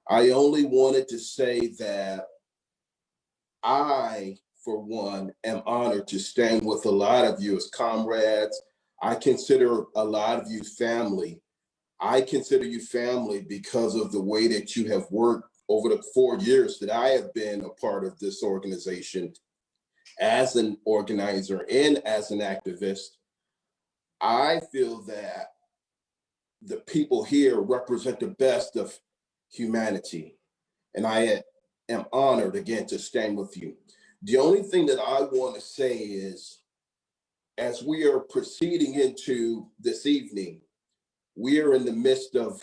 I only wanted to say that I, for one, am honored to stand with a lot of you as comrades. I consider a lot of you family. I consider you family because of the way that you have worked over the 4 years that I have been a part of this organization as an organizer and as an activist. I feel that the people here represent the best of humanity. And I am honored again to stand with you. The only thing that I want to say is, as we are proceeding into this evening, we are in the midst of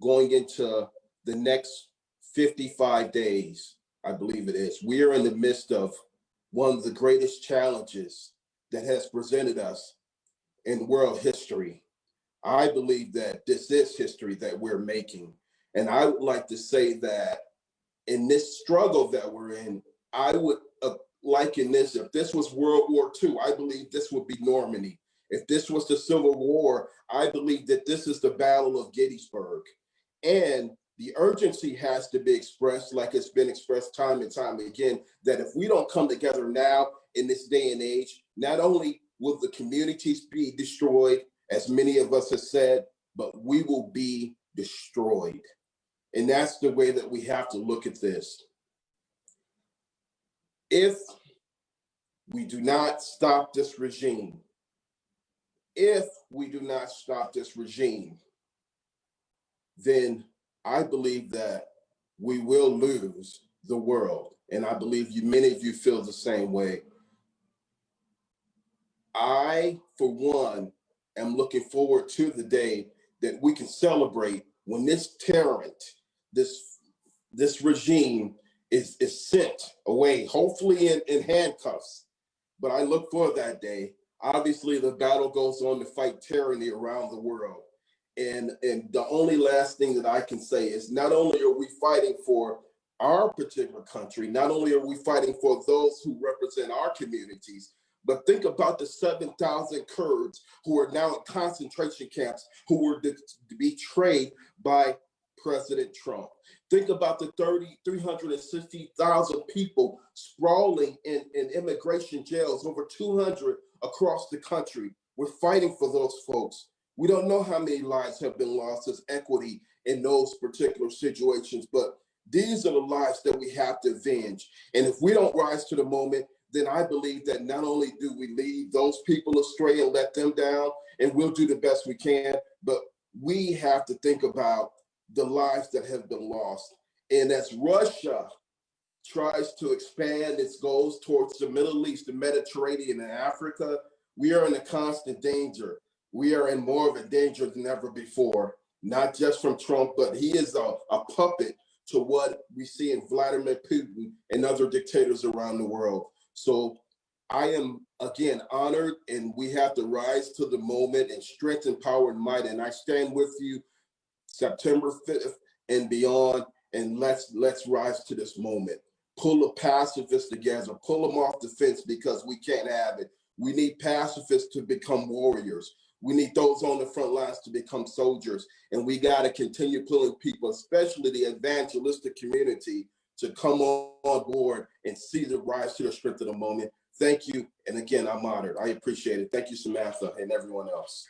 going into the next 55 days, I believe it is. We are in the midst of one of the greatest challenges that has presented us in world history. I believe that this is history that we're making. And I would like to say that in this struggle that we're in, I would liken this, if this was World War II, I believe this would be Normandy. If this was the Civil War, I believe that this is the Battle of Gettysburg. And the urgency has to be expressed, like it's been expressed time and time again, that if we don't come together now in this day and age, not only will the communities be destroyed, as many of us have said, but we will be destroyed. And that's the way that we have to look at this. If we do not stop this regime, then I believe that we will lose the world. And I believe many of you feel the same way. I, for one, am looking forward to the day that we can celebrate when this tyrant, this regime is sent away, hopefully in handcuffs. But I look for that day. Obviously, the battle goes on to fight tyranny around the world. And the only last thing that I can say is, not only are we fighting for our particular country, not only are we fighting for those who represent our communities, but think about the 7,000 Kurds who are now in concentration camps, who were betrayed by President Trump. Think about the 360,000 people sprawling in immigration jails, over 200 across the country. We're fighting for those folks. We don't know how many lives have been lost as equity in those particular situations, but these are the lives that we have to avenge. And if we don't rise to the moment, then I believe that not only do we lead those people astray and let them down, and we'll do the best we can, but we have to think about the lives that have been lost. And as Russia tries to expand its goals towards the Middle East, the Mediterranean, and Africa, we are in a constant danger. We are in more of a danger than ever before, not just from Trump, but he is a puppet to what we see in Vladimir Putin and other dictators around the world. So I am, again, honored, and we have to rise to the moment and strengthen power and might. And I stand with you September 5th and beyond, and let's rise to this moment. Pull the pacifists together, pull them off the fence, because we can't have it. We need pacifists to become warriors. We need those on the front lines to become soldiers. And we got to continue pulling people, especially the evangelistic community, to come on board and see the rise to the strength of the moment. Thank you. And again, I'm honored. I appreciate it. Thank you, Samantha, and everyone else.